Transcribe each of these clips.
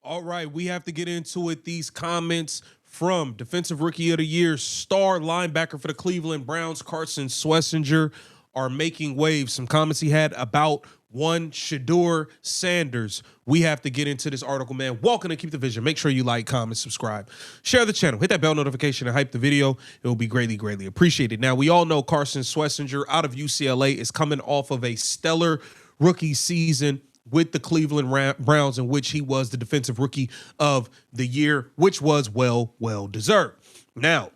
All right, we have to get into it. These comments from Defensive Rookie of the Year, star linebacker for the Cleveland Browns, Carson Schwesinger, are making waves. Some comments he had about one Shedeur Sanders. We have to get into this article, man. Welcome to Keep the Vision. Make sure you like, comment, subscribe, share the channel, hit that bell notification, and hype the video. It will be greatly, greatly appreciated. Now, we all know Carson Schwesinger out of UCLA is coming off of a stellar rookie season with the Cleveland Browns, in which he was the Defensive Rookie of the Year, which was well deserved. Now,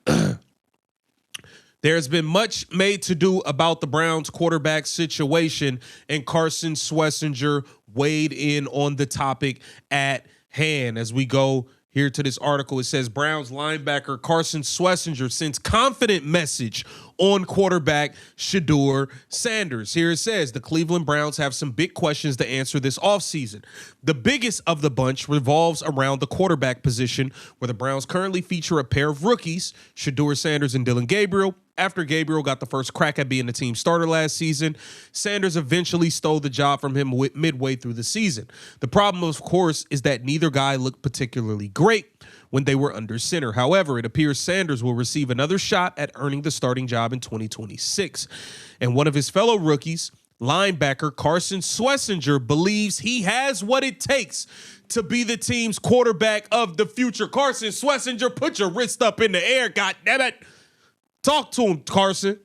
there's been much made to do about the Browns quarterback situation, and Carson Schwesinger weighed in on the topic at hand. As we go here to this article, it says Browns linebacker Carson Schwesinger sends confident message on quarterback Shedeur Sanders. Here it says the Cleveland Browns have some big questions to answer this offseason. The biggest of the bunch revolves around the quarterback position, where the Browns currently feature a pair of rookies, Shedeur Sanders and Dillon Gabriel. After Gabriel got the first crack at being the team starter last season, Sanders eventually stole the job from him midway through the season. The problem, of course, is that neither guy looked particularly great when they were under center. However, it appears Sanders will receive another shot at earning the starting job in 2026. And one of his fellow rookies, linebacker Carson Schwesinger, believes he has what it takes to be the team's quarterback of the future. Carson Schwesinger, put your wrist up in the air, goddammit. Talk to him, Carson.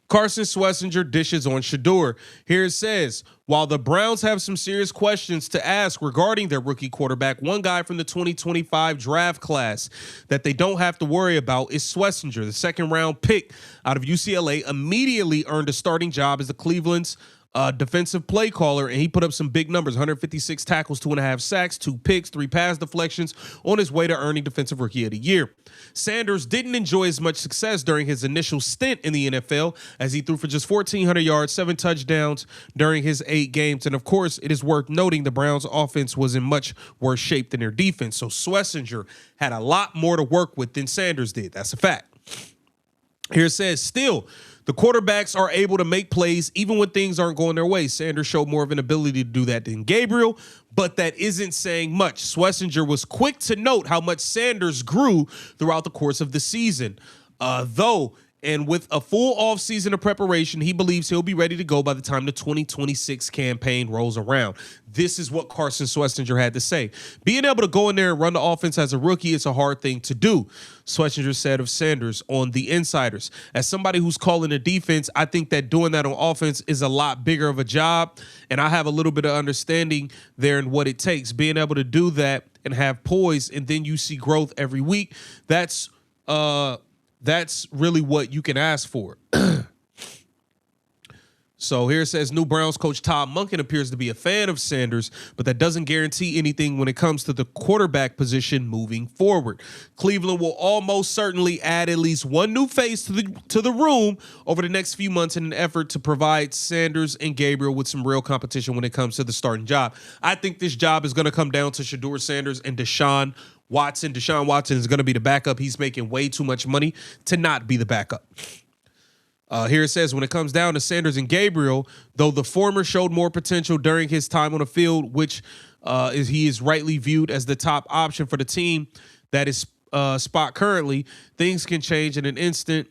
Carson Schwesinger dishes on Shedeur. Here it says, while the Browns have some serious questions to ask regarding their rookie quarterback, one guy from the 2025 draft class that they don't have to worry about is Schwesinger. The second-round pick out of UCLA immediately earned a starting job as the Cleveland's defensive play caller, and he put up some big numbers: 156 tackles, 2.5 sacks, 2 picks, 3 pass deflections, on his way to earning Defensive Rookie of the Year. Sanders didn't enjoy as much success during his initial stint in the NFL, as he threw for just 1,400 yards, 7 touchdowns during his 8 games. And of course, it is worth noting the Browns' offense was in much worse shape than their defense, so Schwesinger had a lot more to work with than Sanders did. That's a fact. Here it says, still, the quarterbacks are able to make plays even when things aren't going their way. Sanders showed more of an ability to do that than Gabriel, but that isn't saying much. Schwesinger was quick to note how much Sanders grew throughout the course of the season. And with a full offseason of preparation, he believes he'll be ready to go by the time the 2026 campaign rolls around. This is what Carson Schwesinger had to say. Being able to go in there and run the offense as a rookie is a hard thing to do, Schwesinger said of Sanders on The Insiders. As somebody who's calling the defense, I think that doing that on offense is a lot bigger of a job, and I have a little bit of understanding there in what it takes. Being able to do that and have poise, and then you see growth every week, that's really what you can ask for. So here it says new Browns coach Todd Monken appears to be a fan of Sanders, but that doesn't guarantee anything when it comes to the quarterback position moving forward. Cleveland will almost certainly add at least one new face to the room over the next few months in an effort to provide Sanders and Gabriel with some real competition when it comes to the starting job. I think this job is going to come down to Shedeur Sanders and Deshaun Watson. Deshaun Watson is going to be the backup. He's making way too much money to not be the backup. Here it says, when it comes down to Sanders and Gabriel, though the former showed more potential during his time on the field, which he is rightly viewed as the top option for the team that is spot currently, things can change in an instant,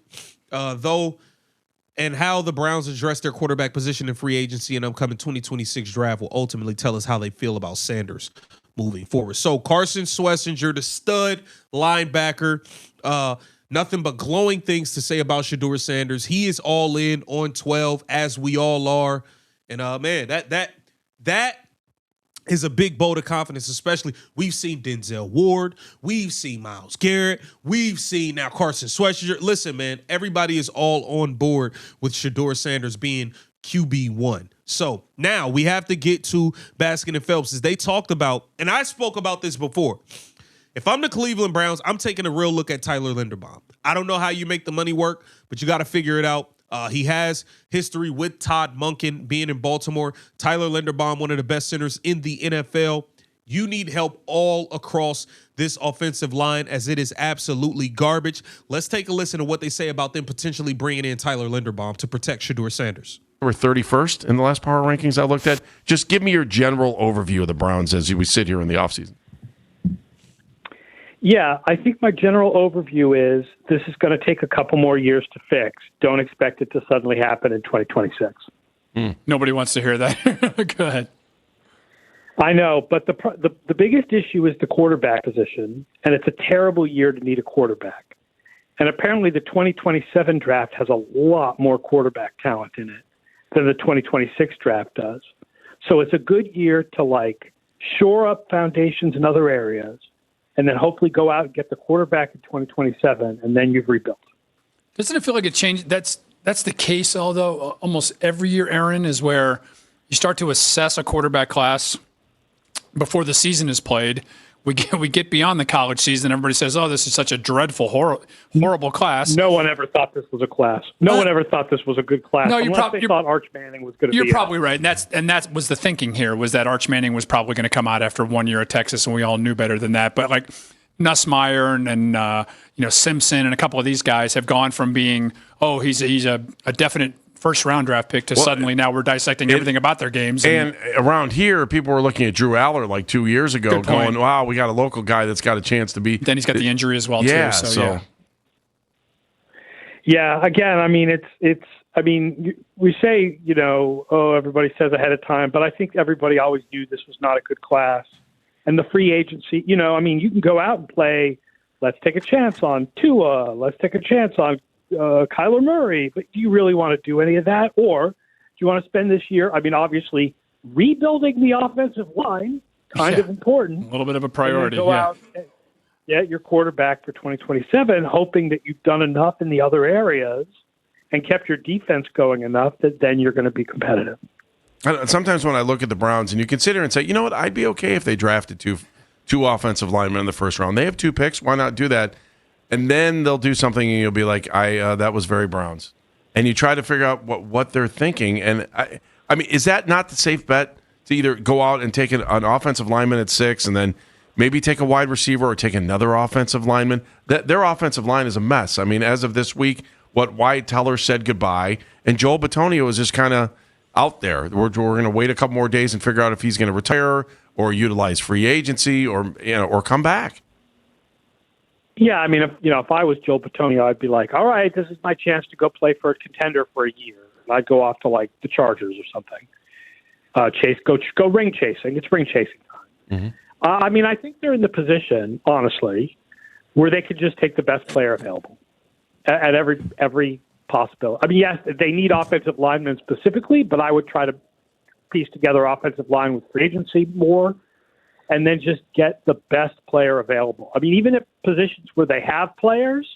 and how the Browns address their quarterback position in free agency and upcoming 2026 draft will ultimately tell us how they feel about Sanders moving forward. So Carson Schwesinger, the stud linebacker, nothing but glowing things to say about Shedeur Sanders. He is all in on 12, as we all are. And man, that is a big bolt of confidence, especially we've seen Denzel Ward, we've seen Myles Garrett, we've seen now Carson Schwesinger. Listen, man, everybody is all on board with Shedeur Sanders being QB1. So now we have to get to Baskin and Phelps, as they talked about, and I spoke about this before. If I'm the Cleveland Browns, I'm taking a real look at Tyler Linderbaum. I don't know how you make the money work, but you got to figure it out. He has history with Todd Monken being in Baltimore. Tyler Linderbaum, one of the best centers in the NFL. You need help all across this offensive line, as it is absolutely garbage. Let's take a listen to what they say about them potentially bringing in Tyler Linderbaum to protect Shedeur Sanders. We're 31st in the last power rankings I looked at. Just give me your general overview of the Browns as we sit here in the offseason. Yeah, I think my general overview is this is going to take a couple more years to fix. Don't expect it to suddenly happen in 2026. Nobody wants to hear that. Go ahead. I know, but the biggest issue is the quarterback position, and it's a terrible year to need a quarterback. And apparently the 2027 draft has a lot more quarterback talent in it than the 2026 draft does. So it's a good year to shore up foundations in other areas and then hopefully go out and get the quarterback in 2027, and then you've rebuilt. Doesn't it feel like it changed? That's the case, although almost every year, Aaron, is where you start to assess a quarterback class before the season is played. We get beyond the college season. Everybody says, "Oh, this is such a dreadful, horrible class." No one ever thought this was a class. No one ever thought this was a good class. No, they thought Arch Manning was going to be. You're probably right, and that was the thinking here, was that Arch Manning was probably going to come out after 1 year at Texas, and we all knew better than that. But Nussmeier and Simpson and a couple of these guys have gone from being, he's a definite first-round draft pick to suddenly now we're dissecting everything about their games. And around here, people were looking at Drew Aller 2 years ago going, wow, we got a local guy that's got a chance to be. Then he's got the injury as well, too. Yeah, again, I mean, we say, everybody says ahead of time, but I think everybody always knew this was not a good class. And the free agency, you can go out and play, let's take a chance on Tua, let's take a chance on Kyler Murray, but do you really want to do any of that? Or do you want to spend this year, obviously rebuilding the offensive line, kind of important. A little bit of a priority, go out and get your quarterback for 2027, hoping that you've done enough in the other areas and kept your defense going enough that then you're going to be competitive. Sometimes when I look at the Browns and you consider and say, you know what, I'd be okay if they drafted two offensive linemen in the first round. They have 2 picks. Why not do that? And then they'll do something, and you'll be like, that was very Browns. And you try to figure out what they're thinking. And, I mean, is that not the safe bet to either go out and take an offensive lineman at 6 and then maybe take a wide receiver or take another offensive lineman? Their offensive line is a mess. I mean, as of this week, Wyatt Teller said goodbye, and Joel Bitonio is just kind of out there. We're going to wait a couple more days and figure out if he's going to retire or utilize free agency or come back. Yeah, I mean, if I was Joel Bitonio, I'd be like, all right, this is my chance to go play for a contender for a year. And I'd go off to the Chargers or something. Go ring chasing. It's ring chasing time. Mm-hmm. I think they're in the position, honestly, where they could just take the best player available at every possibility. I mean, yes, they need offensive linemen specifically, but I would try to piece together offensive line with free agency more, and then just get the best player available. I mean, even at positions where they have players,